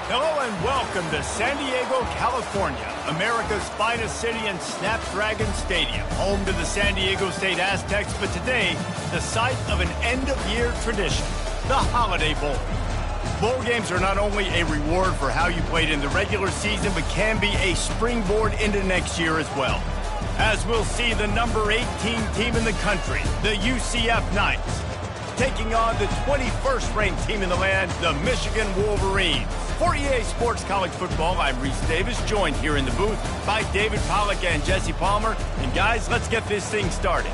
Hello and welcome to San Diego, California, America's finest city and Snapdragon Stadium, home to the San Diego State Aztecs, but today, the site of an end-of-year tradition, the Holiday Bowl. Bowl games are not only a reward for how you played in the regular season, but can be a springboard into next year as well. As we'll see the number 18 team in the country, the UCF Knights, taking on the 21st ranked team in the land, the Michigan Wolverines. For EA Sports College Football, I'm Reese Davis, joined here in the booth by David Pollack and Jesse Palmer. And guys, let's get this thing started.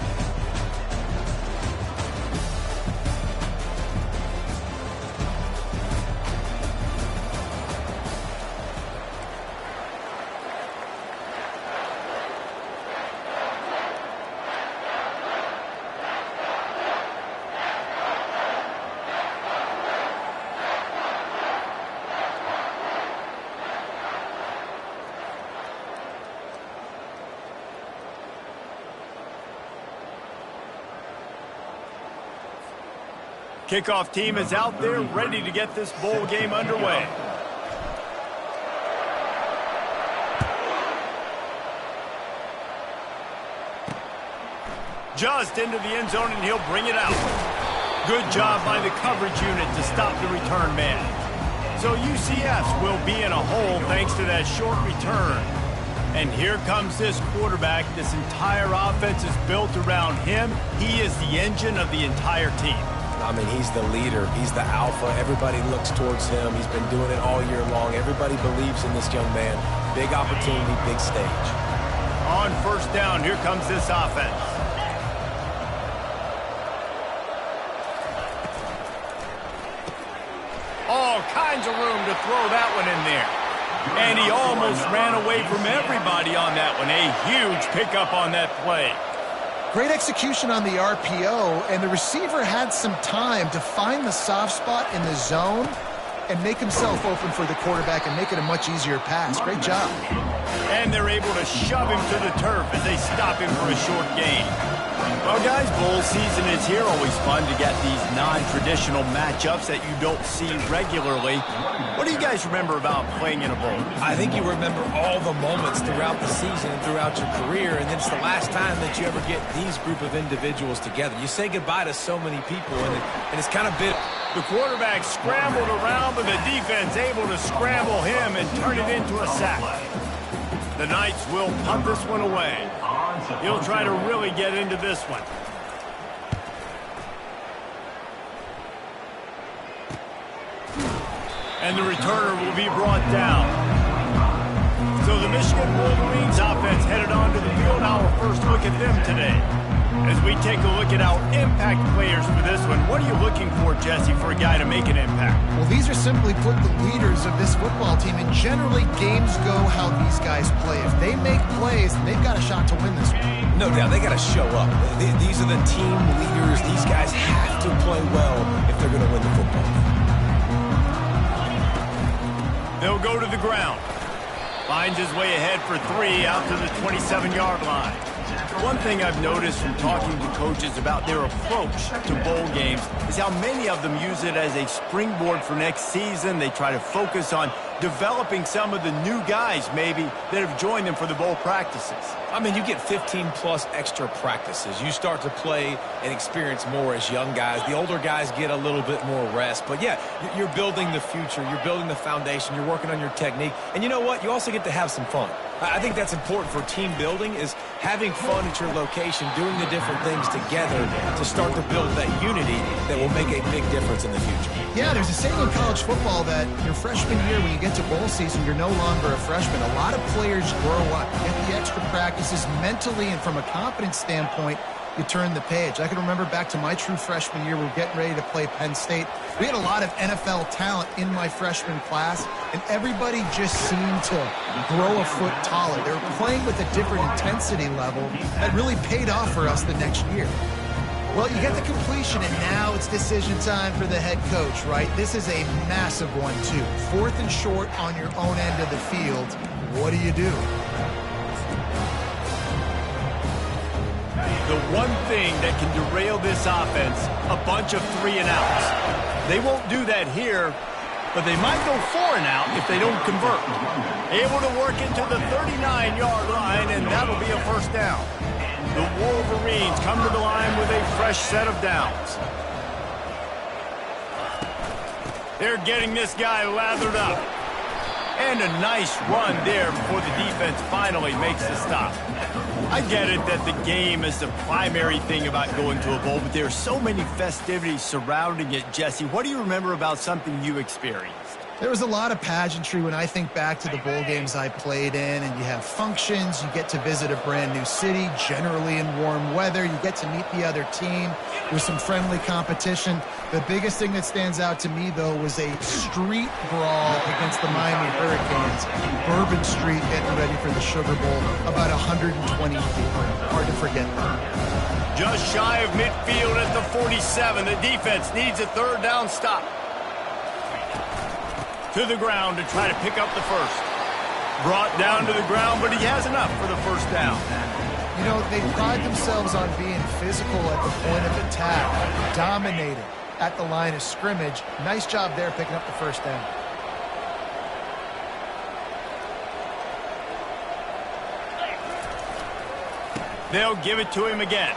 Kickoff team is out there ready to get this bowl game underway. Just into the end zone, and he'll bring it out. Good job by the coverage unit to stop the return man. So UCF will be in a hole thanks to that short return. And here comes this quarterback. This entire offense is built around him. He is the engine of the entire team. I mean, he's the leader. He's the alpha. Everybody looks towards him. He's been doing it all year long. Everybody believes in this young man. Big opportunity, big stage. On first down, here comes this offense. All kinds of room to throw that one in there. And he almost ran away from everybody on that one. A huge pickup on that play. Great execution on the RPO, and the receiver had some time to find the soft spot in the zone and make himself open for the quarterback and make it a much easier pass. Great job. And they're able to shove him to the turf as they stop him for a short gain. Well, guys, bowl season is here. Always fun to get these non-traditional matchups that you don't see regularly. What do you guys remember about playing in a bowl? I think you remember all the moments throughout the season and throughout your career, and it's the last time that you ever get these group of individuals together. You say goodbye to so many people, and it's kind of bitter. The quarterback scrambled around, but the defense able to scramble him and turn it into a sack. The Knights will punt this one away. He'll try to really get into this one. And the returner will be brought down. So the Michigan Wolverines offense headed onto the field. Our first look at them today. As we take a look at our impact players for this one, what are you looking for, Jesse, for a guy to make an impact? Well, these are simply put the leaders of this football team, and generally games go how these guys play. If they make plays, they've got a shot to win this one. No doubt, they got to show up. These are the team leaders. These guys have to play well if they're going to win the football game. They'll go to the ground. Finds his way ahead for 3 out to the 27-yard line. One thing I've noticed from talking to coaches about their approach to bowl games is how many of them use it as a springboard for next season. They try to focus on developing some of the new guys maybe that have joined them for the bowl practices. I mean, you get 15-plus extra practices. You start to play and experience more as young guys. The older guys get a little bit more rest. But, yeah, you're building the future. You're building the foundation. You're working on your technique. And you know what? You also get to have some fun. I think that's important for team building, is having fun at your location, doing the different things together to start to build that unity that will make a big difference in the future. Yeah, there's a saying in college football that your freshman year, when you get to bowl season, you're no longer a freshman. A lot of players grow up, get the extra practices mentally, and from a confidence standpoint, you turn the page. I can remember back to my true freshman year, we were getting ready to play Penn State. We had a lot of NFL talent in my freshman class, and everybody just seemed to grow a foot taller. They were playing with a different intensity level that really paid off for us the next year. Well, you get the completion, and now it's decision time for the head coach, right? This is a massive one, too. 4th and short on your own end of the field. What do you do? The one thing that can derail this offense, a bunch of 3-and-outs. They won't do that here. but they might go 4 and out if they don't convert. Able to work into the 39-yard line, and that'll be a first down. The Wolverines come to the line with a fresh set of downs. They're getting this guy lathered up. And a nice run there before the defense finally makes the stop. I get it that the game is the primary thing about going to a bowl, but there are so many festivities surrounding it. Jesse, what do you remember about something you experienced? There was a lot of pageantry when I think back to the bowl games I played in, and you have functions, you get to visit a brand new city, generally in warm weather, you get to meet the other team, there's some friendly competition. The biggest thing that stands out to me, though, was a street brawl against the Miami Hurricanes. Bourbon Street getting ready for the Sugar Bowl, about 120 people. Hard to forget that. Just shy of midfield at the 47. The defense needs a third down stop. To the ground to try to pick up the first. Brought down to the ground, but he has enough for the first down. You know, they pride themselves on being physical at the point of attack, dominating at the line of scrimmage. Nice job there picking up the first down. They'll give it to him again.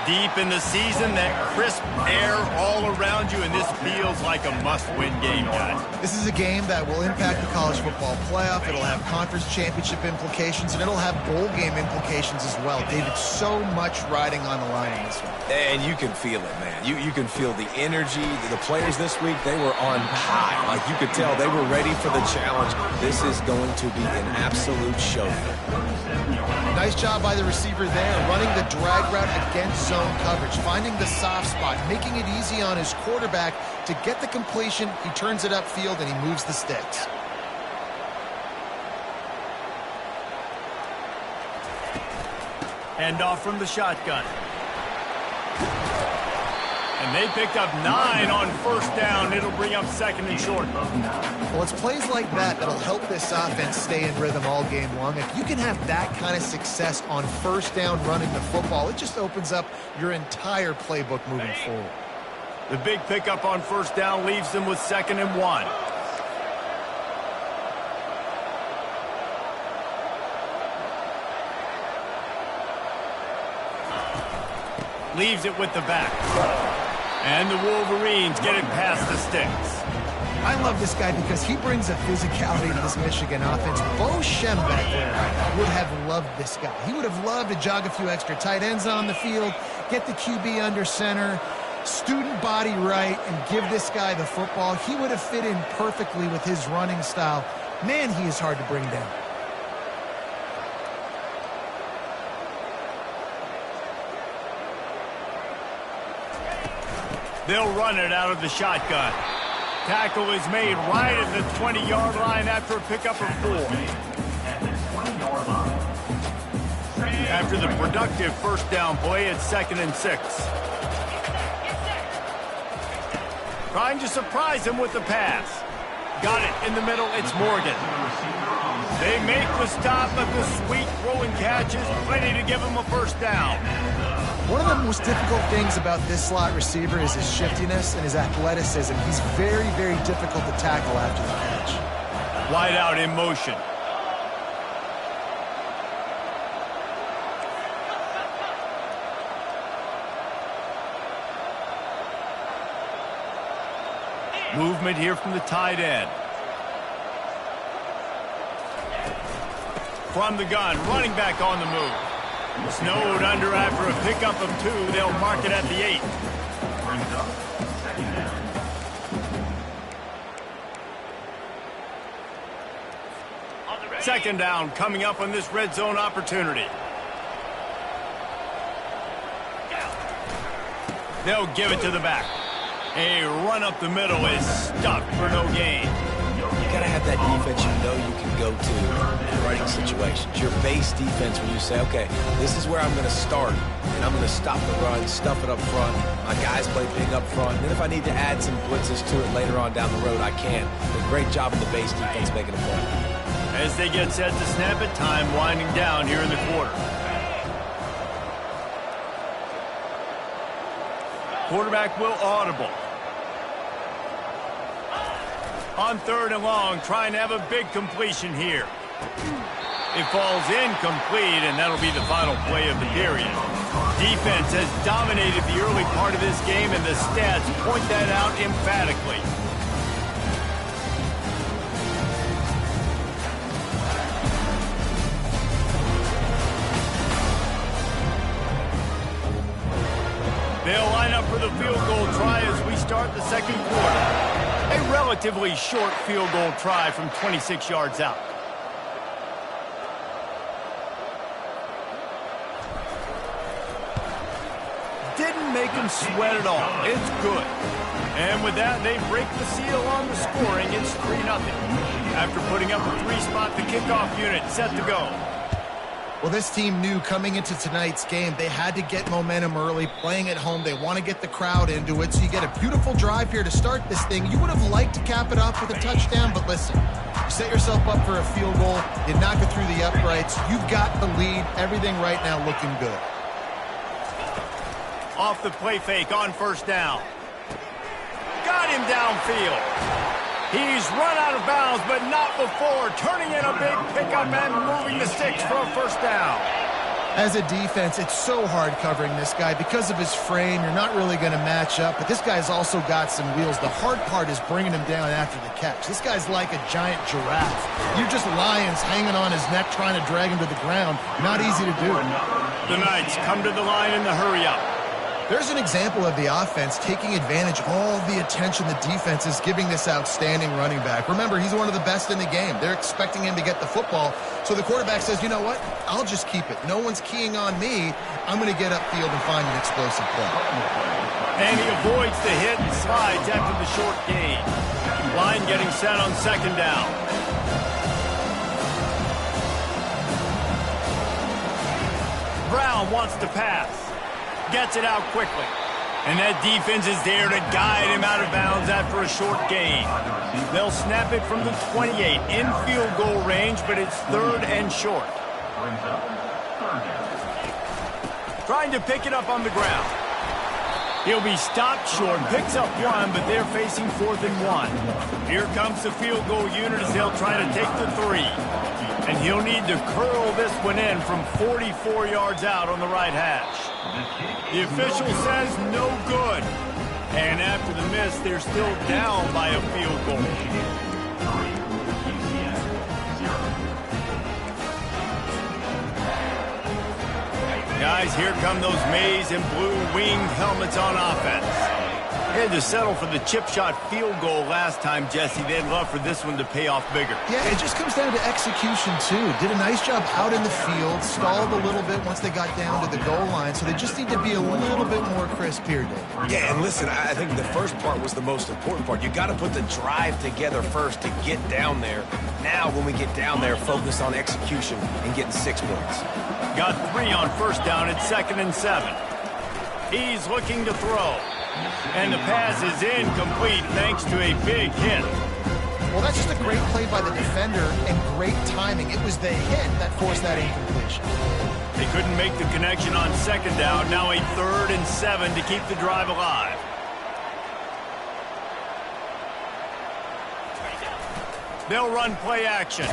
Deep in the season, that crisp air all around you, and this feels like a must-win game, guys. This is a game that will impact the college football playoff. It'll have conference championship implications, and it'll have bowl game implications as well. David, so much riding on the line in this one. And you can feel it, man. You can feel the energy. The players this week, they were on high. Like, you could tell they were ready for the challenge. This is going to be an absolute show. Nice job by the receiver there, running the drag route against zone coverage, finding the soft spot, making it easy on his quarterback to get the completion. He turns it upfield, and he moves the sticks. Hand off from the shotgun. And they picked up 9 on first down. It'll bring up second and short. Well, it's plays like that that'll help this offense stay in rhythm all game long. If you can have that kind of success on first down running the football, it just opens up your entire playbook moving forward. The big pickup on first down leaves them with 2nd and 1. Leaves it with the back. And the Wolverines get it past the sticks. I love this guy because he brings a physicality to this Michigan offense. Bo Shem back there would have loved this guy. He would have loved to jog a few extra tight ends on the field, get the QB under center, student body right, and give this guy the football. He would have fit in perfectly with his running style. Man, he is hard to bring down. They'll run it out of the shotgun. Tackle is made right at the 20-yard line after a pickup of 4. After the productive first down play, it's 2nd and 6. Trying to surprise him with the pass. Got it in the middle. It's Morgan. They make the stop, but the sweet throwing catch is plenty to give him a first down. One of the most difficult things about this slot receiver is his shiftiness and his athleticism. He's very, very difficult to tackle after the catch. Wide out in motion. Movement here from the tight end. From the gun, running back on the move. Snowed under after a pickup of 2. They'll mark it at the 8. Second down coming up on this red zone opportunity. They'll give it to the back. A run up the middle is stuffed for no gain. You gotta have that defense you know you can go to in running situations. Your base defense when you say, okay, this is where I'm gonna start, and I'm gonna stop the run, stuff it up front. My guys play big up front. And then if I need to add some blitzes to it later on down the road, I can. But great job of the base defense making a play. As they get set to snap it, time winding down here in the quarter. Quarterback will audible. On 3rd and long, trying to have a big completion here. It falls incomplete, and that'll be the final play of the period. Defense has dominated the early part of this game, and the stats point that out emphatically. They'll line up for the field goal try as we start the second quarter. A relatively short field goal try from 26 yards out. Didn't make him sweat at all. It's good. And with that, they break the seal on the scoring. It's 3-0. After putting up a 3-spot, the kickoff unit set to go. Well, this team knew coming into tonight's game they had to get momentum early, playing at home. They want to get the crowd into it, so you get a beautiful drive here to start this thing. You would have liked to cap it off with a touchdown, but listen, you set yourself up for a field goal, you knock it through the uprights, you've got the lead, everything right now looking good. Off the play fake on 1st down. Got him downfield. He's run out of bounds, but not before. Turning in a big pickup and moving the sticks for a 1st down. As a defense, it's so hard covering this guy. Because of his frame, you're not really going to match up, but this guy's also got some wheels. The hard part is bringing him down after the catch. This guy's like a giant giraffe. You're just lions hanging on his neck trying to drag him to the ground. Not easy to do. The Knights come to the line in the hurry-up. There's an example of the offense taking advantage of all the attention the defense is giving this outstanding running back. Remember, he's one of the best in the game. They're expecting him to get the football. So the quarterback says, you know what? I'll just keep it. No one's keying on me. I'm going to get upfield and find an explosive play. And he avoids the hit and slides after the short gain. Line getting set on 2nd down. Brown wants to pass. Gets it out quickly. And that defense is there to guide him out of bounds after a short gain. They'll snap it from the 28 in field goal range, but it's 3rd and short. Trying to pick it up on the ground. He'll be stopped short, picks up 1, but they're facing 4th and 1. Here comes the field goal unit as they'll try to take the 3. And he'll need to curl this one in from 44 yards out on the right hash. The official says no good. And after the miss, they're still down by a field goal. Guys, here come those maize and blue winged helmets on offense. They had to settle for the chip shot field goal last time, Jesse. They'd love for this one to pay off bigger. Yeah, it just comes down to execution, too. Did a nice job out in the field, stalled a little bit once they got down to the goal line, so they just need to be a little bit more crisp here, Dave. Yeah, and listen, I think the first part was the most important part. You got to put the drive together first to get down there. Now, when we get down there, focus on execution and getting 6 points. Got 3 on 1st down at 2nd and 7. He's looking to throw. And the pass is incomplete thanks to a big hit. Well, that's just a great play by the defender and great timing. It was the hit that forced that incompletion. They couldn't make the connection on 2nd down. Now a 3rd and 7 to keep the drive alive. They'll run play action.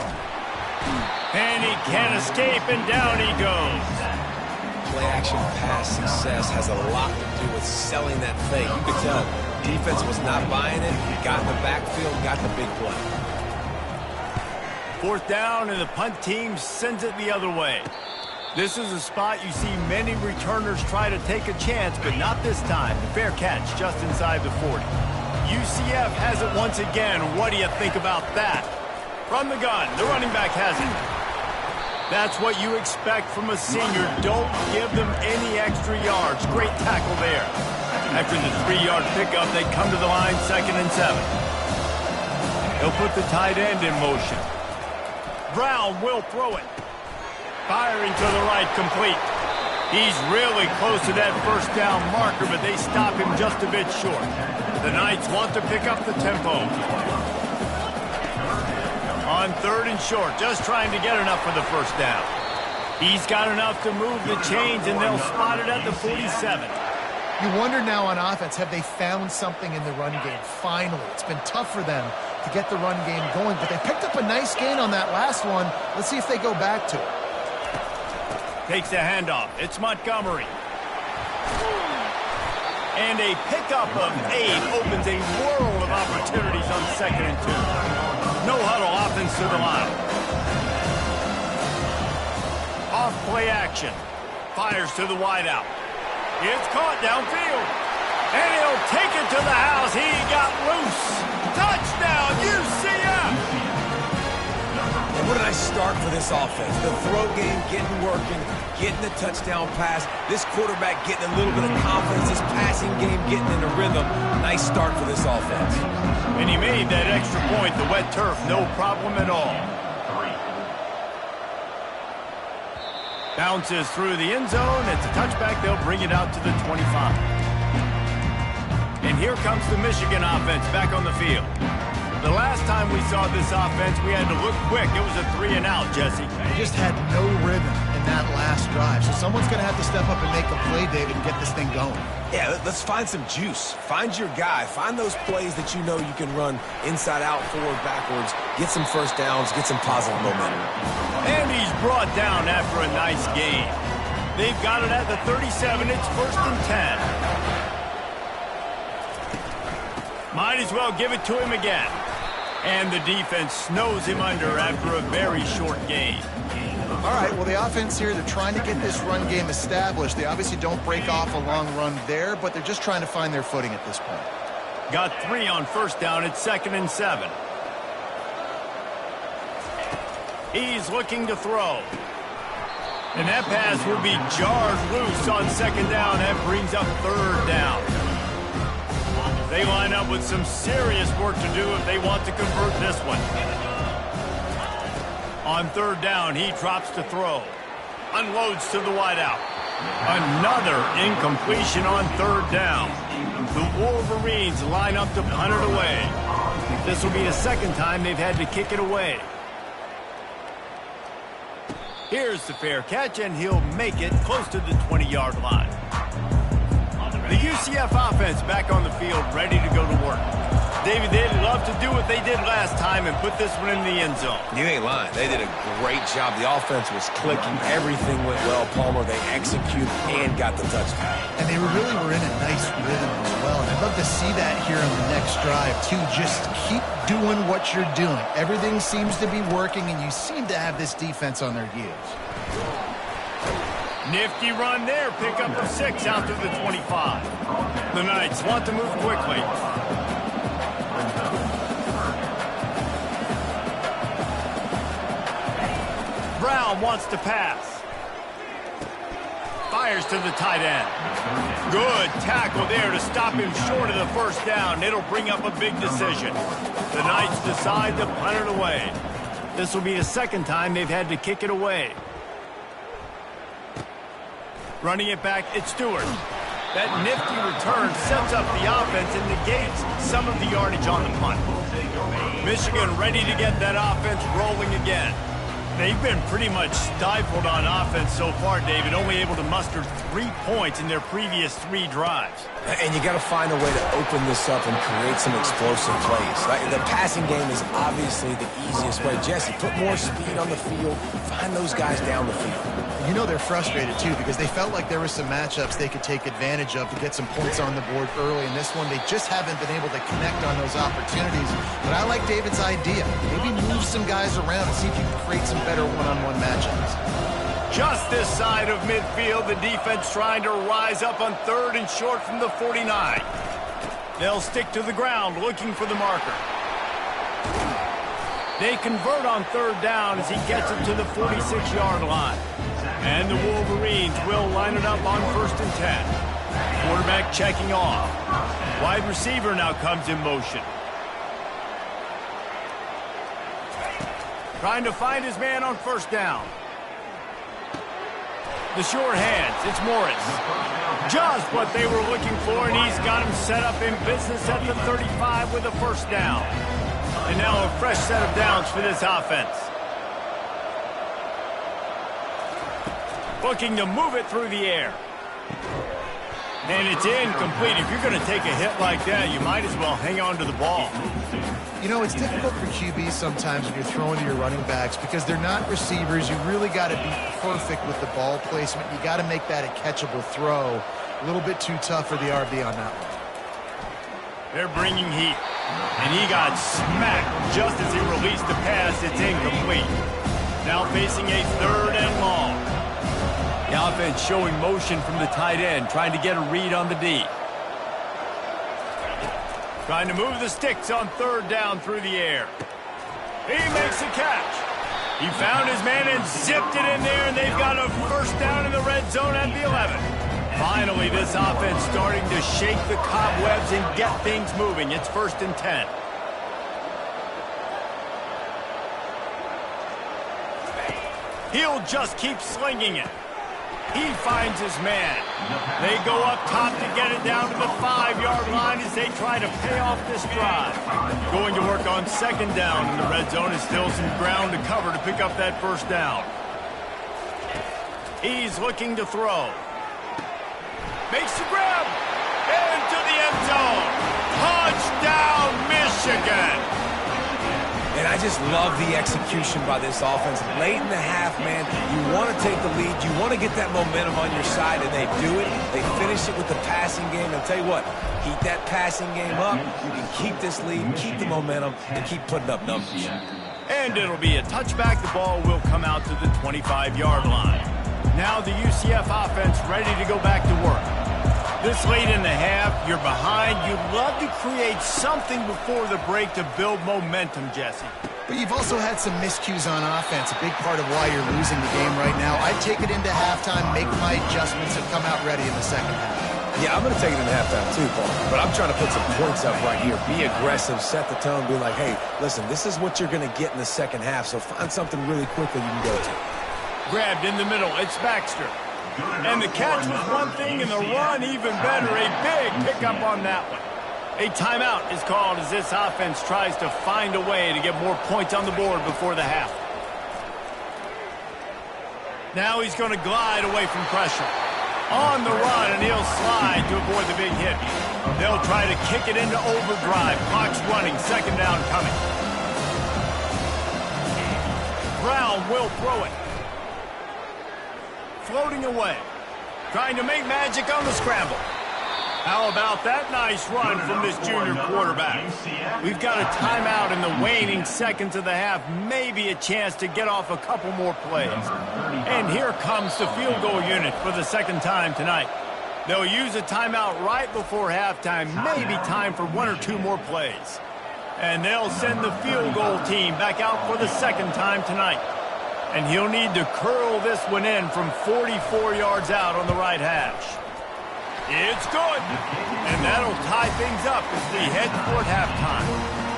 And he can't escape, and down he goes. Play-action pass success has a lot to do with selling that fake. You could tell defense was not buying it. Got in the backfield, got the big play. 4th down, and the punt team sends it the other way. This is a spot you see many returners try to take a chance, but not this time. The fair catch just inside the 40. UCF has it once again. What do you think about that? From the gun, the running back has it. That's what you expect from a senior. Don't give them any extra yards. Great tackle there. After the 3-yard pickup, they come to the line 2nd and 7. He'll put the tight end in motion. Brown will throw it. Firing to the right, complete. He's really close to that 1st down marker, but they stop him just a bit short. The Knights want to pick up the tempo. On 3rd and short, just trying to get enough for the 1st down. He's got enough to move the chains, and they'll spot it at the 47. You wonder now on offense, have they found something in the run game? Finally, it's been tough for them to get the run game going, but they picked up a nice gain on that last one. Let's see if they go back to it. Takes the handoff. It's Montgomery. And a pickup of 8 opens a world of opportunities on 2nd and 2. No huddle offense to the line. Off play action. Fires to the wideout. It's caught downfield. And he'll take it to the house. He got loose. Touchdown, UCF! And what a nice start for this offense. The throw game getting working, getting the touchdown pass. This quarterback getting a little bit of confidence. This passing game getting in a rhythm. Nice start for this offense. And he made that extra point, the wet turf, no problem at all. Bounces through the end zone. It's a touchback. They'll bring it out to the 25. And here comes the Michigan offense back on the field. The last time we saw this offense, we had to look quick. It was a 3-and-out, Jesse. They just had no rhythm in that last drive. So someone's going to have to step up and make a play, David, and get this thing going. Yeah, let's find some juice. Find your guy. Find those plays that you know you can run inside out, forward, backwards. Get some first downs. Get some positive momentum. And he's brought down after a nice gain. They've got it at the 37. It's 1st and 10. Might as well give it to him again. And the defense snows him under after a very short gain. All right, well, the offense here, they're trying to get this run game established. They obviously don't break off a long run there, but they're just trying to find their footing at this point. Got 3 on 1st down. It's 2nd and 7. He's looking to throw. And that pass will be jarred loose on 2nd down. That brings up 3rd down. They line up with some serious work to do if they want to convert this one. On 3rd down, he drops to throw. Unloads to the wideout. Another incompletion on 3rd down. The Wolverines line up to punt it away. This will be the 2nd time they've had to kick it away. Here's the fair catch, and he'll make it close to the 20-yard line. The UCF offense back on the field, ready to go to work. David, they'd love to do what they did last time and put this one in the end zone. You ain't lying. They did a great job. The offense was clicking. Everything went well. Palmer, they executed and got the touchdown. And they really were in a nice rhythm as well. And I'd love to see that here on the next drive, too. Just keep doing what you're doing. Everything seems to be working, and you seem to have this defense on their heels. Nifty run there. Pickup of 6 out to the 25. The Knights want to move quickly. Brown wants to pass. Fires to the tight end. Good tackle there to stop him short of the 1st down. It'll bring up a big decision. The Knights decide to punt it away. This will be the 2nd time they've had to kick it away. Running it back, it's Stewart. That nifty return sets up the offense and negates some of the yardage on the punt. Michigan ready to get that offense rolling again. They've been pretty much stifled on offense so far, David, only able to muster 3 points in their previous 3 drives. And you got to find a way to open this up and create some explosive plays. The passing game is obviously the easiest way. Jesse, put more speed on the field. Find those guys down the field. You know they're frustrated, too, because they felt like there were some matchups they could take advantage of to get some points on the board early. In this one, they just haven't been able to connect on those opportunities. But I like David's idea. Maybe move some guys around and see if you can create some better one-on-one matchups. Just this side of midfield, the defense trying to rise up on 3rd and short from the 49. They'll stick to the ground looking for the marker. They convert on 3rd down as he gets it to the 46-yard line. And the Wolverines will line it up on 1st and 10. Quarterback checking off. Wide receiver now comes in motion. Trying to find his man on 1st down. The short hands, it's Morris. Just what they were looking for, and he's got him set up in business at the 35 with a 1st down. And now a fresh set of downs for this offense. Looking to move it through the air. And it's incomplete. If you're going to take a hit like that, you might as well hang on to the ball. You know, it's difficult for QBs sometimes when you're throwing to your running backs because they're not receivers. You really got to be perfect with the ball placement. You got to make that a catchable throw. A little bit too tough for the RB on that one. They're bringing heat. And he got smacked just as he released the pass. It's incomplete. Now facing a 3rd and long. The offense showing motion from the tight end, trying to get a read on the D. Trying to move the sticks on 3rd down through the air. He makes a catch. He found his man and zipped it in there, and they've got a 1st down in the red zone at the 11. Finally, this offense starting to shake the cobwebs and get things moving. It's 1st and 10. He'll just keep slinging it. He finds his man. They go up top to get it down to the 5-yard line as they try to pay off this drive. Going to work on 2nd down in the red zone. Is still some ground to cover to pick up that 1st down. He's looking to throw. Makes the grab. Into the end zone. Touchdown, Michigan. And I just love the execution by this offense. Late in the half, man, you want to take the lead. You want to get that momentum on your side, and they do it. They finish it with the passing game. I'll tell you what, keep that passing game up. You can keep this lead, keep the momentum, and keep putting up numbers. And it'll be a touchback. The ball will come out to the 25-yard line. Now the UCF offense ready to go back to work. This late in the half, you're behind. You'd love to create something before the break to build momentum, Jesse. But you've also had some miscues on offense, a big part of why you're losing the game right now. I'd take it into halftime, make my adjustments, and come out ready in the 2nd half. Yeah, I'm going to take it into halftime too, Paul. But I'm trying to put some points up right here. Be aggressive, set the tone, be like, hey, listen, this is what you're going to get in the 2nd half, so find something really quickly you can go to. Grabbed in the middle. It's Baxter. And the catch was one thing, and the run even better. A big pickup on that one. A timeout is called as this offense tries to find a way to get more points on the board before the half. Now he's going to glide away from pressure. On the run, and he'll slide to avoid the big hit. They'll try to kick it into overdrive. Clock's running. 2nd down coming. Brown will throw it. Floating away. Trying to make magic on the scramble. How about that nice run from this junior quarterback? We've got a timeout in the waning seconds of the half. Maybe a chance to get off a couple more plays. And here comes the field goal unit for the 2nd time tonight. They'll use a timeout right before halftime. Maybe time for 1 or 2 more plays. And they'll send the field goal team back out for the 2nd time tonight. And he'll need to curl this one in from 44 yards out on the right hash. It's good. And that'll tie things up as they head toward halftime.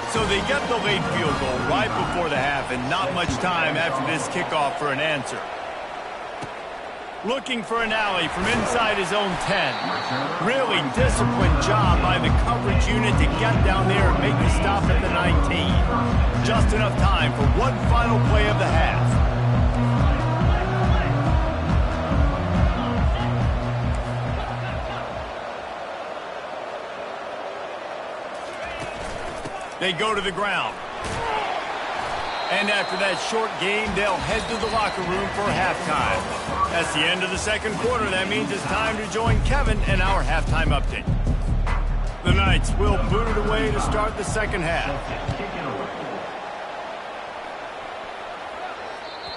So they get the late field goal right before the half and not much time after this kickoff for an answer. Looking for an alley from inside his own 10. Really disciplined job by the coverage unit to get down there and make the stop at the 19. Just enough time for one final play of the half. They go to the ground. And after that short game, they'll head to the locker room for halftime. That's the end of the 2nd quarter. That means it's time to join Kevin and our halftime update. The Knights will boot it away to start the 2nd half.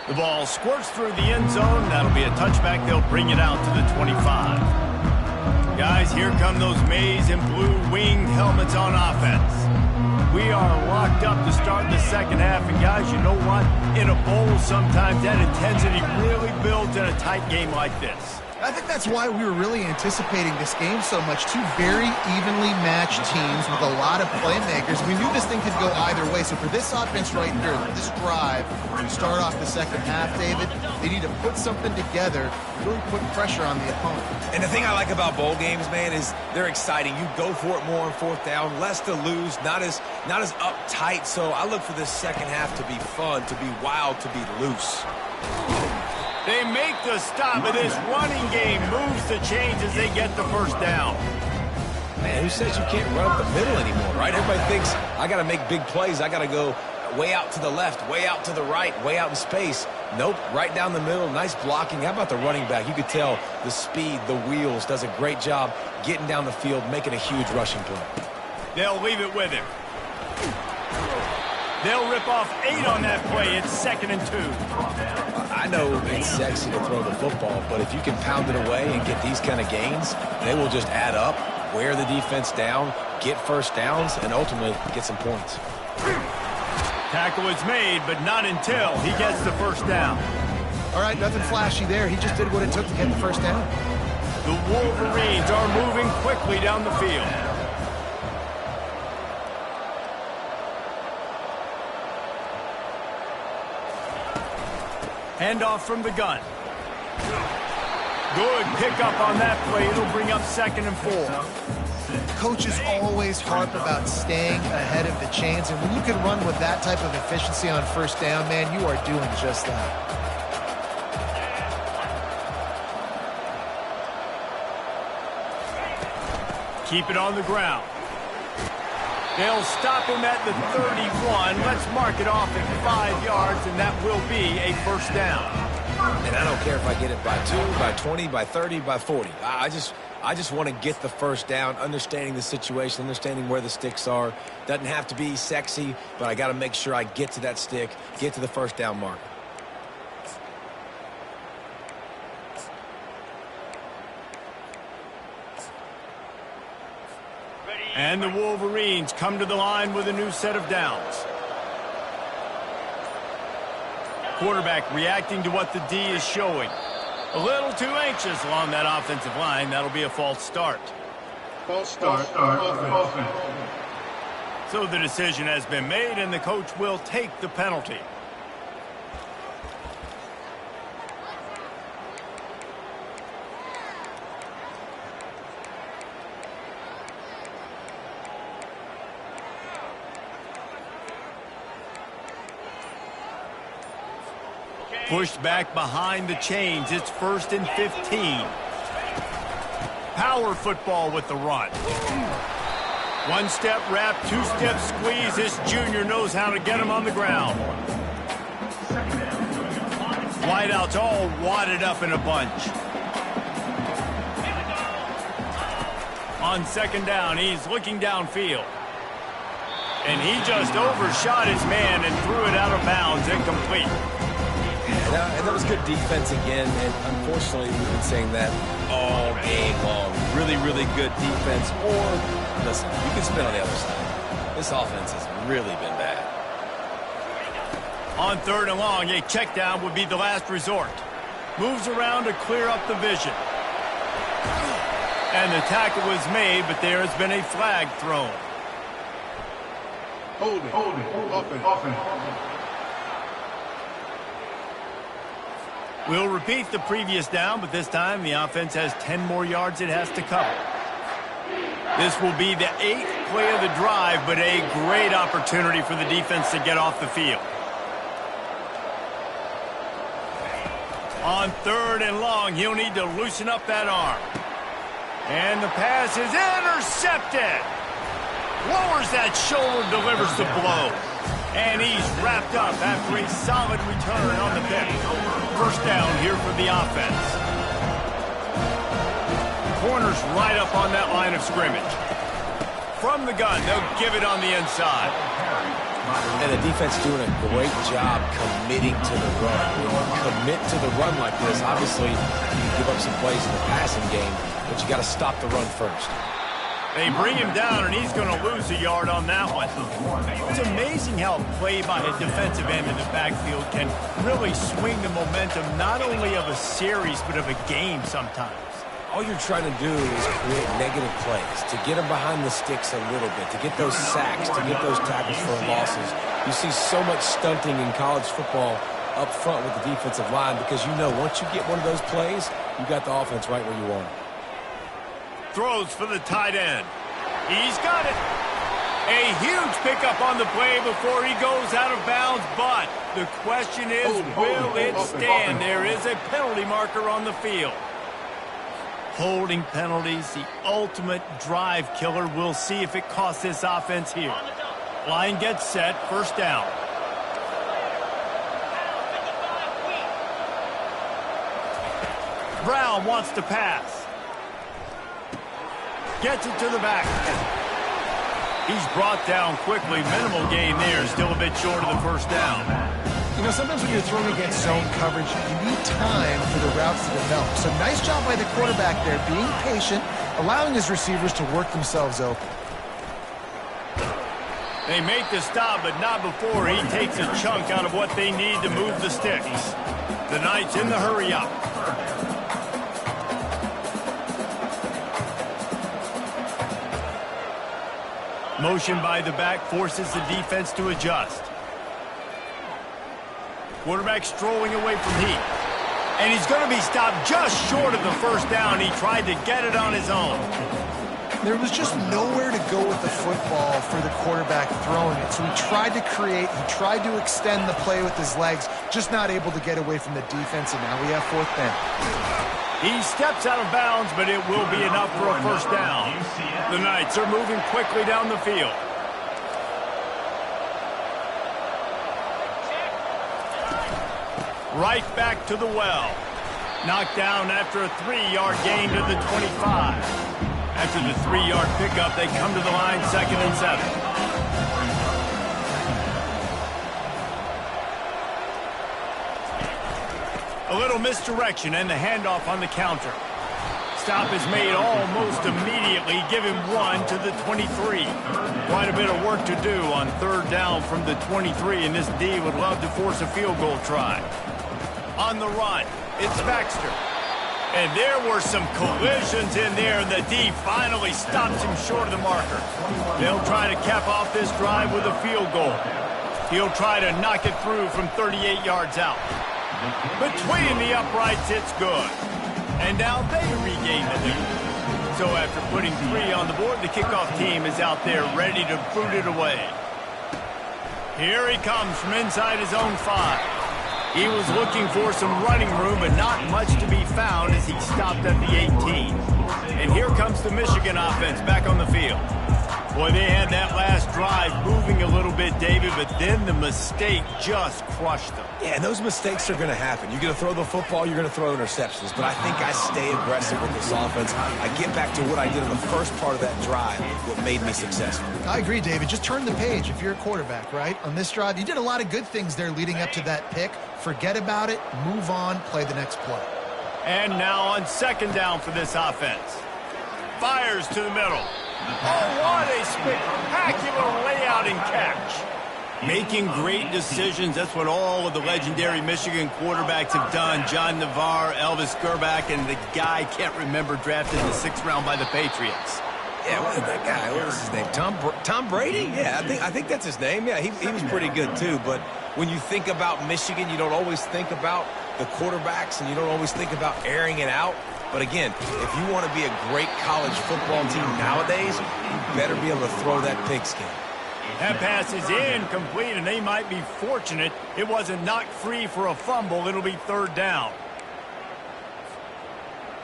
The ball squirts through the end zone. That'll be a touchback. They'll bring it out to the 25. Guys, here come those maize and blue winged helmets on offense. We are locked up to start the 2nd half, and guys, you know what? In a bowl, sometimes that intensity really builds in a tight game like this. I think that's why we were really anticipating this game so much. 2 very evenly matched teams with a lot of playmakers. We knew this thing could go either way. So for this offense right here, this drive, to start off the 2nd half, David, they need to put something together, really put pressure on the opponent. And the thing I like about bowl games, man, is they're exciting. You go for it more on 4th down, less to lose, not as uptight. So I look for this 2nd half to be fun, to be wild, to be loose. They make the stop, and this running game moves the chains as they get the 1st down. Man, who says you can't run up the middle anymore, right? Everybody thinks I got to make big plays. I got to go way out to the left, way out to the right, way out in space. Nope, right down the middle. Nice blocking. How about the running back? You could tell the speed, the wheels, does a great job getting down the field, making a huge rushing play. They'll leave it with him. They'll rip off 8 on that play. It's 2nd and 2. I know it's sexy to throw the football, but if you can pound it away and get these kind of gains, they will just add up, wear the defense down, get first downs, and ultimately get some points. Tackle is made, but not until he gets the first down. All right, nothing flashy there. He just did what it took to get the first down. The Wolverines are moving quickly down the field. Handoff from the gun. Good pickup on that play. It'll bring up 2nd and 4. Coaches always harp about staying ahead of the chains, and when you can run with that type of efficiency on first down, man, you are doing just that. Keep it on the ground. They'll stop him at the 31. Let's mark it off at 5 yards, and that will be a first down. And I don't care if I get it by 2, by 20, by 30, by 40. I just want to get the first down, understanding the situation, understanding where the sticks are. Doesn't have to be sexy, but I got to make sure I get to that stick, get to the first down mark. And the Wolverines come to the line with a new set of downs. Quarterback reacting to what the D is showing. A little too anxious along that offensive line. That'll be a false start. False start. So the decision has been made, and the coach will take the penalty. Pushed back behind the chains. It's 1st and 15. Power football with the run. 1-step wrap, 2-step squeeze. This junior knows how to get him on the ground. Wideouts all wadded up in a bunch. On 2nd down, he's looking downfield. And he just overshot his man and threw it out of bounds, incomplete. And that was good defense again, and unfortunately we've been saying that all game long. Really, really good defense. Or, listen, you can spin on the other side. This offense has really been bad. On 3rd and long, a check down would be the last resort. Moves around to clear up the vision. And the tackle was made, but there has been a flag thrown. Hold it. Offense. We'll repeat the previous down, but this time the offense has 10 more yards it has to cover. This will be the 8th play of the drive, but a great opportunity for the defense to get off the field. On 3rd and long, he'll need to loosen up that arm. And the pass is intercepted. Lowers that shoulder, delivers the blow. And he's wrapped up after a solid return on the pick. First down here for the offense. Corners right up on that line of scrimmage. From the gun, they'll give it on the inside. And the defense doing a great job committing to the run. When you commit to the run like this, obviously you give up some plays in the passing game, but you got to stop the run first. They bring him down, and he's going to lose a yard on that one. It's amazing how a play by a defensive end in the backfield can really swing the momentum not only of a series but of a game sometimes. All you're trying to do is create negative plays, to get them behind the sticks a little bit, to get those sacks, to get those tackles for losses. You see so much stunting in college football up front with the defensive line because you know once you get one of those plays, you got the offense right where you want it. Throws for the tight end. He's got it. A huge pickup on the play before he goes out of bounds, but the question is, will it stand? There is a penalty marker on the field. Holding penalties, the ultimate drive killer. We'll see if it costs this offense here. Line gets set, first down. Brown wants to pass. Gets it to the back. He's brought down quickly. Minimal gain there. Still a bit short of the first down. You know, sometimes when you're throwing against zone coverage, you need time for the routes to develop. So nice job by the quarterback there, being patient, allowing his receivers to work themselves open. They make the stop, but not before he takes a chunk out of what they need to move the sticks. The Knights in the hurry up. Motion by the back forces the defense to adjust. Quarterback strolling away from heat. And he's going to be stopped just short of the first down. He tried to get it on his own. There was just nowhere to go with the football for the quarterback throwing it. So he tried to create, he tried to extend the play with his legs, just not able to get away from the defense, and now we have fourth down. He steps out of bounds, but it will be enough for a first down. The Knights are moving quickly down the field. Right back to the well. Knocked down after a 3-yard gain to the 25. After the 3-yard pickup, they come to the line, 2nd and 7. A little misdirection and the handoff on the counter. Stop is made almost immediately. Give him 1 to the 23. Quite a bit of work to do on 3rd down from the 23, and this D would love to force a field goal try. On the run, it's Baxter. And there were some collisions in there, and the D finally stops him short of the marker. They'll try to cap off this drive with a field goal. He'll try to knock it through from 38 yards out. Between the uprights, it's good. And now they regain the lead. So after putting 3 on the board, the kickoff team is out there ready to boot it away. Here he comes from inside his own 5. He was looking for some running room, but not much to be found as he stopped at the 18. And here comes the Michigan offense back on the field. Boy, they had that last drive moving a little bit, David, but then the mistake just crushed them. Yeah, and those mistakes are going to happen. You're going to throw the football, you're going to throw interceptions. But I think I stay aggressive with this offense. I get back to what I did in the first part of that drive, what made me successful. I agree, David. Just turn the page if you're a quarterback, right? On this drive, you did a lot of good things there leading up to that pick. Forget about it, move on, play the next play. And now on 2nd down for this offense. Fires to the middle. Oh, what a spectacular layout and catch. Making great decisions. That's what all of the legendary Michigan quarterbacks have done. John Navarre, Elvis Gerbach, and the guy can't remember drafted in the 6th round by the Patriots. Yeah, what was that guy? What was his name? Tom Brady? Yeah, I think that's his name. Yeah, he was pretty good too. But when you think about Michigan, you don't always think about the quarterbacks, and you don't always think about airing it out. But again, if you want to be a great college football team nowadays, you better be able to throw that pigskin. That pass is incomplete, and they might be fortunate it wasn't knocked free for a fumble. It'll be 3rd down.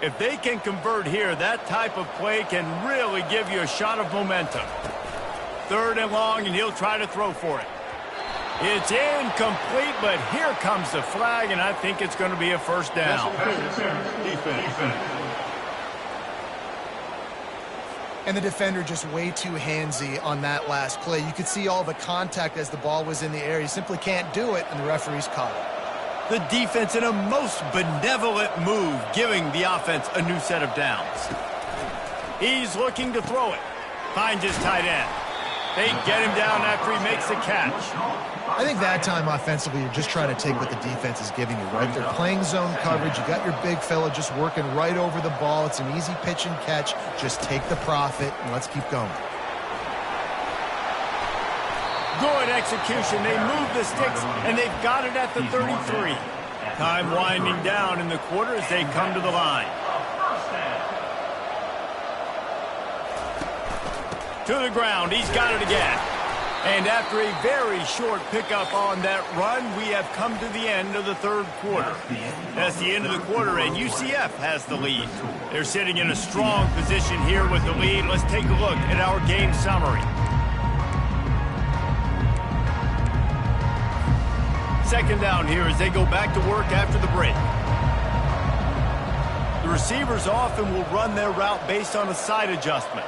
If they can convert here, that type of play can really give you a shot of momentum. 3rd and long, and he'll try to throw for it. It's incomplete, but here comes the flag, and I think it's going to be a first down. Defense. And the defender just way too handsy on that last play. You could see all the contact as the ball was in the air. You simply can't do it, and the referee's caught it. The defense in a most benevolent move, giving the offense a new set of downs. He's looking to throw it. Finds his tight end. They get him down after he makes the catch. I think that time offensively, you're just trying to take what the defense is giving you, right? They're playing zone coverage. You got your big fella just working right over the ball. It's an easy pitch and catch. Just take the profit, and let's keep going. Good execution. They move the sticks, and they've got it at the 33. Time winding down in the quarter as they come to the line. To the ground. He's got it again. And after a very short pickup on that run, we have come to the end of the third quarter. That's the end of the quarter, and UCF has the lead. They're sitting in a strong position here with the lead. Let's take a look at our game summary. Second down here as they go back to work after the break. The receivers often will run their route based on a side adjustment.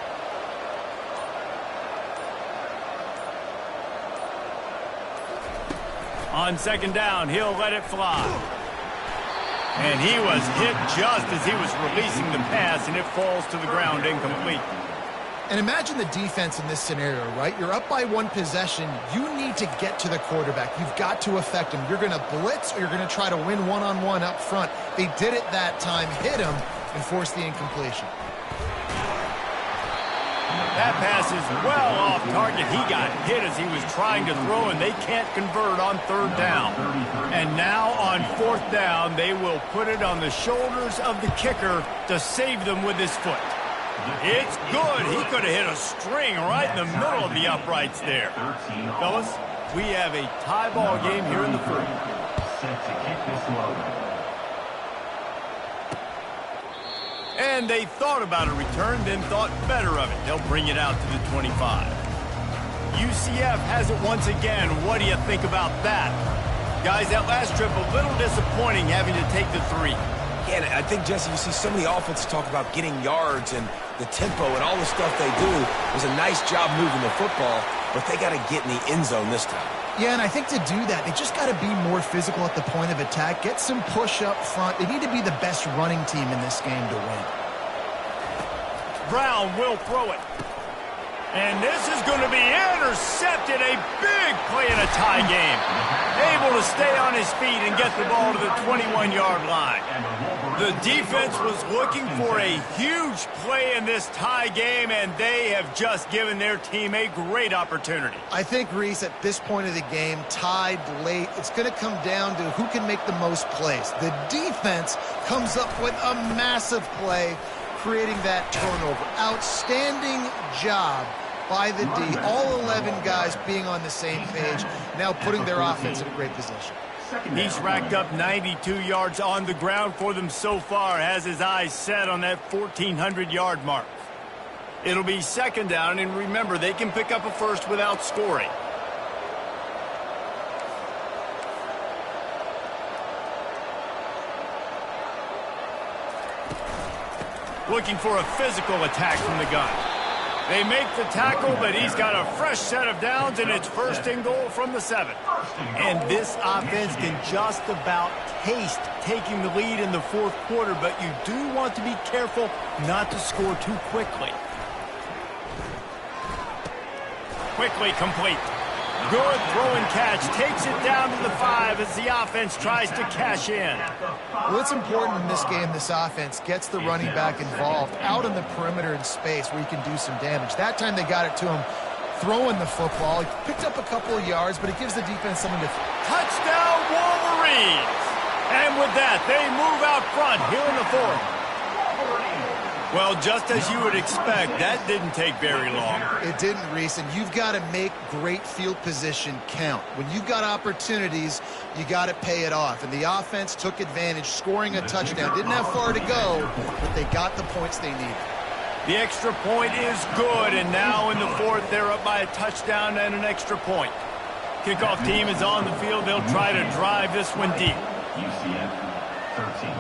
On second down, he'll let it fly. And he was hit just as he was releasing the pass, and it falls to the ground incomplete. And imagine the defense in this scenario, right? You're up by one possession. You need to get to the quarterback. You've got to affect him. You're going to blitz or you're going to try to win one-on-one up front. They did it that time, hit him, and forced the incompletion. That pass is well off target. He got hit as he was trying to throw, and they can't convert on third down. And now on fourth down, they will put it on the shoulders of the kicker to save them with his foot. It's good. He could have hit a string right in the middle of the uprights there. Fellas, we have a tie ball game here in the fourth. And they thought about a return, then thought better of it. They'll bring it out to the 25. UCF has it once again. What do you think about that? Guys, that last trip, a little disappointing having to take the 3. Yeah, and I think, Jesse, you see so many offenses talk about getting yards and the tempo and all the stuff they do. It was a nice job moving the football, but they got to get in the end zone this time. Yeah, and I think to do that, they just got to be more physical at the point of attack, get some push up front. They need to be the best running team in this game to win. Brown will throw it. And this is going to be intercepted. A big play in a tie game. Able to stay on his feet and get the ball to the 21-yard line. The defense was looking for a huge play in this tie game, and they have just given their team a great opportunity. I think, Reese, at this point of the game, tied late, it's going to come down to who can make the most plays. The defense comes up with a massive play, creating that turnover. Outstanding job by the D. All 11 guys being on the same page, now putting their offense in a great position. He's racked up 92 yards on the ground for them so far, has his eyes set on that 1,400-yard mark. It'll be second down, and remember, they can pick up a first without scoring. Looking for a physical attack from the gun. They make the tackle, but he's got a fresh set of downs, and it's first and goal from the 7. And this offense can just about taste taking the lead in the fourth quarter, but you do want to be careful not to score too quickly. Quickly complete. Good throw and catch. Takes it down to the 5 as the offense tries to cash in. Well, it's important in this game, this offense gets the running back involved out on the perimeter in space where he can do some damage. That time they got it to him throwing the football. He picked up a couple of yards, but it gives the defense something to... Touchdown, Wolverines! And with that, they move out front here in the fourth. Well, just as you would expect, that didn't take very long. It didn't, Reese, and you've got to make great field position count. When you've got opportunities, you got to pay it off. And the offense took advantage, scoring a touchdown. Didn't have far to go, but they got the points they needed. The extra point is good, and now in the fourth, they're up by a touchdown and an extra point. Kickoff team is on the field. They'll try to drive this one deep. UCF 13.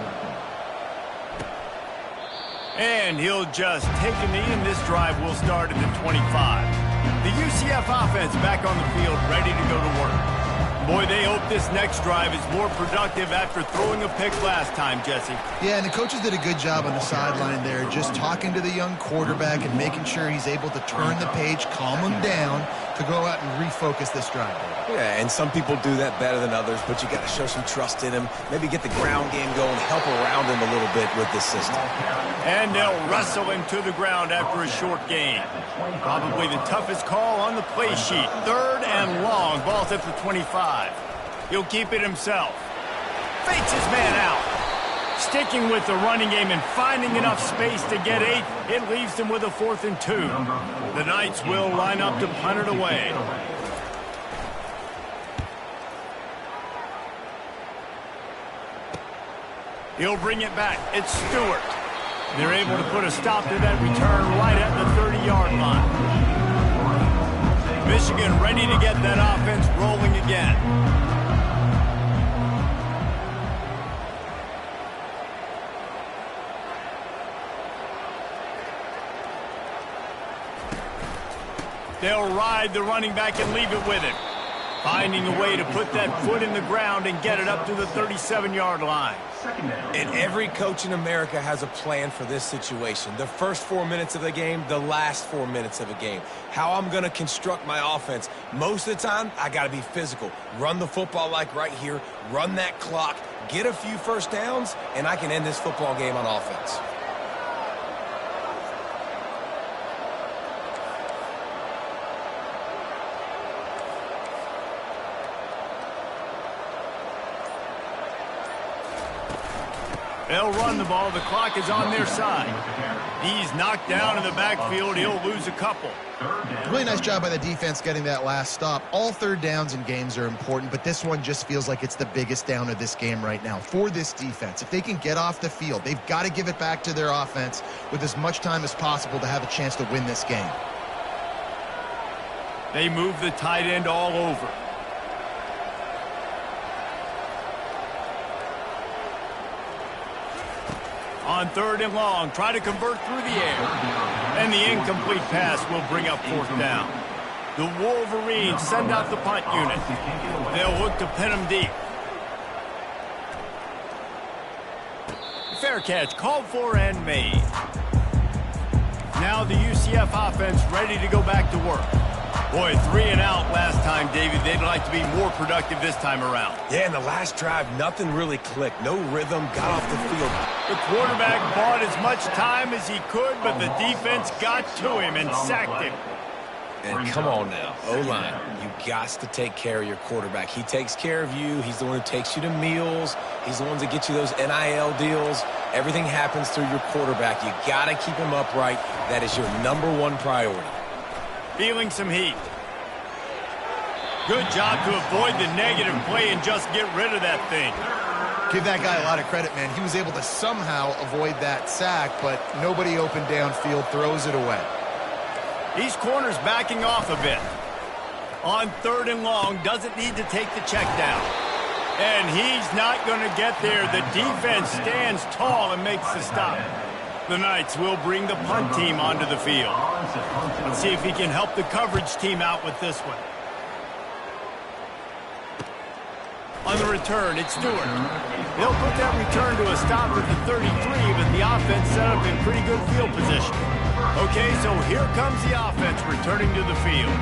And he'll just take a knee, and this drive will start at the 25. The UCF offense back on the field, ready to go to work. Boy, they hope this next drive is more productive after throwing a pick last time, Jesse. Yeah, and the coaches did a good job on the sideline there, just talking to the young quarterback and making sure he's able to turn the page, calm him down to go out and refocus this drive. Yeah, and some people do that better than others, but you got to show some trust in him. Maybe get the ground game going, help around him a little bit with this system. And they'll wrestle him to the ground after a short gain. Probably the toughest call on the play sheet. Third and long. Ball's at the 25. He'll keep it himself. Fakes his man out. Sticking with the running game and finding enough space to get 8. It leaves them with a 4th and 2. The Knights will line up to punt it away. He'll bring it back. It's Stewart. They're able to put a stop to that return right at the 30-yard line. Michigan ready to get that offense rolling again. They'll ride the running back and leave it with him. Finding a way to put that foot in the ground and get it up to the 37-yard line. And every coach in America has a plan for this situation. The first 4 minutes of the game, the last 4 minutes of a game. How I'm going to construct my offense. Most of the time, I got to be physical. Run the football like right here. Run that clock. Get a few first downs, and I can end this football game on offense. They'll run the ball. The clock is on their side. He's knocked down in the backfield. He'll lose a couple. Really nice job by the defense getting that last stop. All third downs in games are important, but this one just feels like it's the biggest down of this game right now for this defense. If they can get off the field, they've got to give it back to their offense with as much time as possible to have a chance to win this game. They move the tight end all over. On 3rd and long, try to convert through the air. And the incomplete pass will bring up 4th down. The Wolverines send out the punt unit. They'll look to pin them deep. Fair catch, called for and made. Now the UCF offense ready to go back to work. Boy, 3 and out last time, David. They'd like to be more productive this time around. Yeah, in the last drive, nothing really clicked. No rhythm, got off the field. The quarterback bought as much time as he could, but the defense got to him and sacked him. And come on now, O-line, you got to take care of your quarterback. He takes care of you. He's the one who takes you to meals. He's the one that gets you those NIL deals. Everything happens through your quarterback. You got to keep him upright. That is your #1 priority. Feeling some heat. Good job to avoid the negative play and just get rid of that thing. Give that guy a lot of credit, man. He was able to somehow avoid that sack, but nobody open downfield, throws it away. These corners backing off a bit. On 3rd and long, doesn't need to take the check down. And he's not going to get there. The defense stands tall and makes the stop. The Knights will bring the punt team onto the field. Let's see if he can help the coverage team out with this one. On the return, it's Stewart. They'll put that return to a stop at the 33, but the offense set up in pretty good field position. Okay, so here comes the offense returning to the field.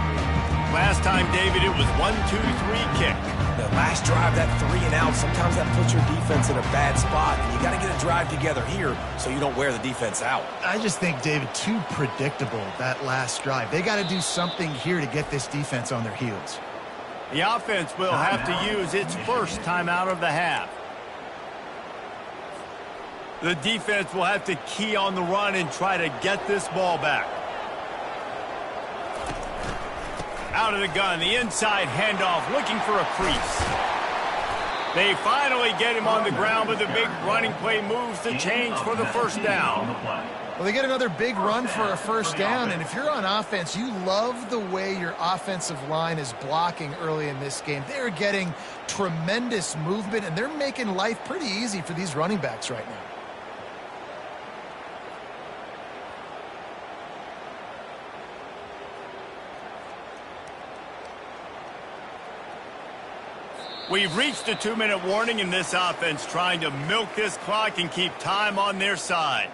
Last time, David, it was 1-2-3 kick. The last drive, that 3 and out, sometimes that puts your defense in a bad spot. And you got to get a drive together here so you don't wear the defense out. I just think, David, too predictable, that last drive. They got to do something here to get this defense on their heels. The offense will have to use its first timeout of the half. The defense will have to key on the run and try to get this ball back. Out of the gun, the inside handoff, looking for a crease. They finally get him on the ground, but the big running play moves the change for the first down. Well, they get another big run for a first down, and if you're on offense, you love the way your offensive line is blocking early in this game. They're getting tremendous movement, and they're making life pretty easy for these running backs right now. We've reached a 2-minute warning in this offense, trying to milk this clock and keep time on their side.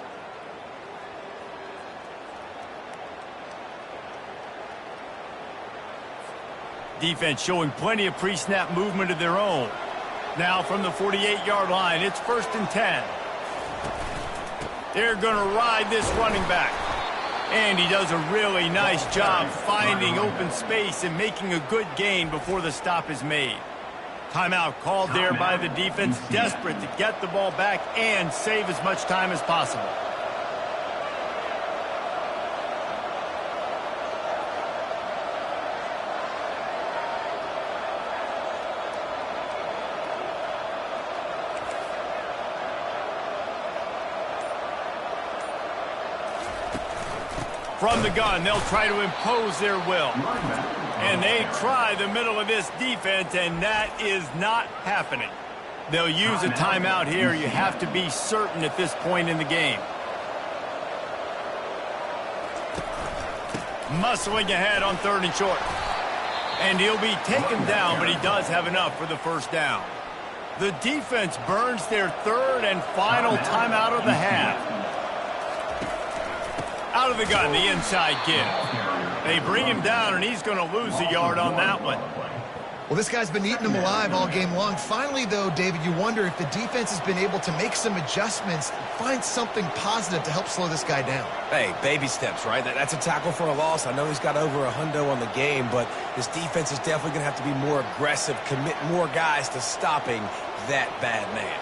Defense showing plenty of pre-snap movement of their own. Now from the 48-yard line, it's 1st and 10. They're going to ride this running back. And he does a really nice job finding open space and making a good gain before the stop is made. Timeout called there by the defense, desperate to get the ball back and save as much time as possible. From the gun, they'll try to impose their will. And they try the middle of this defense, and that is not happening. They'll use a timeout here. You have to be certain at this point in the game. Muscling ahead on 3rd and short. And he'll be taken down, but he does have enough for the first down. The defense burns their 3rd and final timeout of the half. Out of the gun, the inside give. They bring him down, and he's going to lose a yard on that one. Well, this guy's been eating them alive all game long. Finally, though, David, you wonder if the defense has been able to make some adjustments, find something positive to help slow this guy down. Hey, baby steps, right? That's a tackle for a loss. I know he's got over a hundo on the game, but this defense is definitely going to have to be more aggressive, commit more guys to stopping that bad man.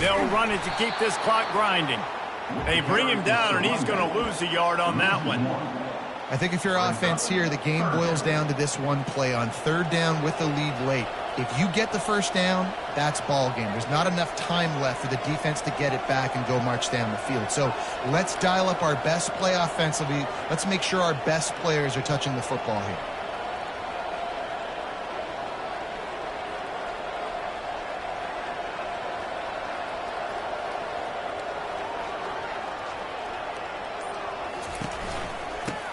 They'll run it to keep this clock grinding. They bring him down, and he's going to lose a yard on that one. I think if you're offense here, the game boils down to this one play on 3rd down with the lead late. If you get the first down, that's ball game. There's not enough time left for the defense to get it back and go march down the field. So let's dial up our best play offensively. Let's make sure our best players are touching the football here.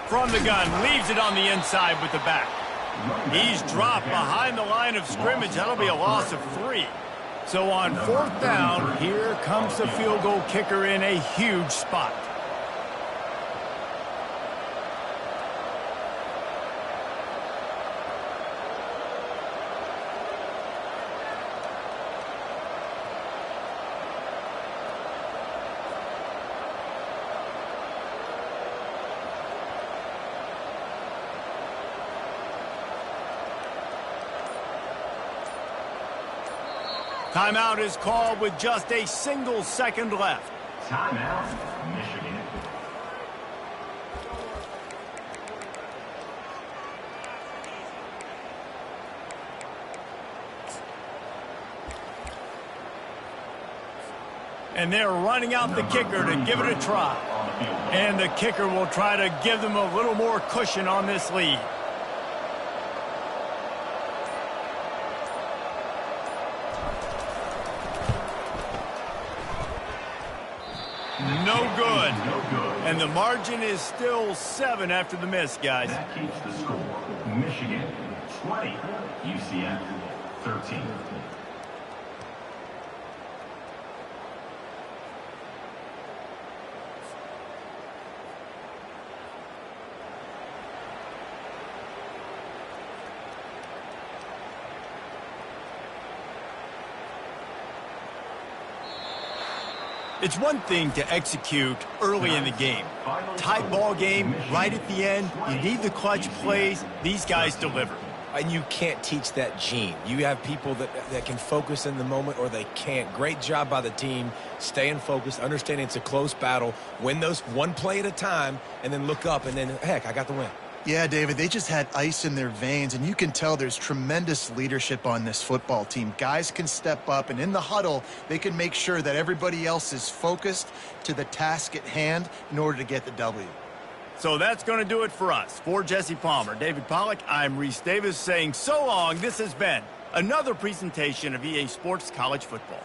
From the gun, leaves it on the inside with the back. He's dropped behind the line of scrimmage. That'll be a loss of 3. So on 4th down, here comes the field goal kicker in a huge spot. Timeout is called with just a single second left. Timeout, Michigan. And they're running out the kicker to give it a try. And the kicker will try to give them a little more cushion on this lead. No good. And the margin is still 7 after the miss, guys. That keeps the score. Michigan 20, UCF 13. It's one thing to execute early in the game. Tight ball game, right at the end. You need the clutch plays. These guys deliver. And you can't teach that gene. You have people that can focus in the moment or they can't. Great job by the team, staying focused, understanding it's a close battle, win those one play at a time, and then look up, and then, heck, I got the win. Yeah, David, they just had ice in their veins, and you can tell there's tremendous leadership on this football team. Guys can step up, and in the huddle, they can make sure that everybody else is focused to the task at hand in order to get the W. So that's going to do it for us. For Jesse Palmer, David Pollack, I'm Reese Davis saying so long. This has been another presentation of EA Sports College Football.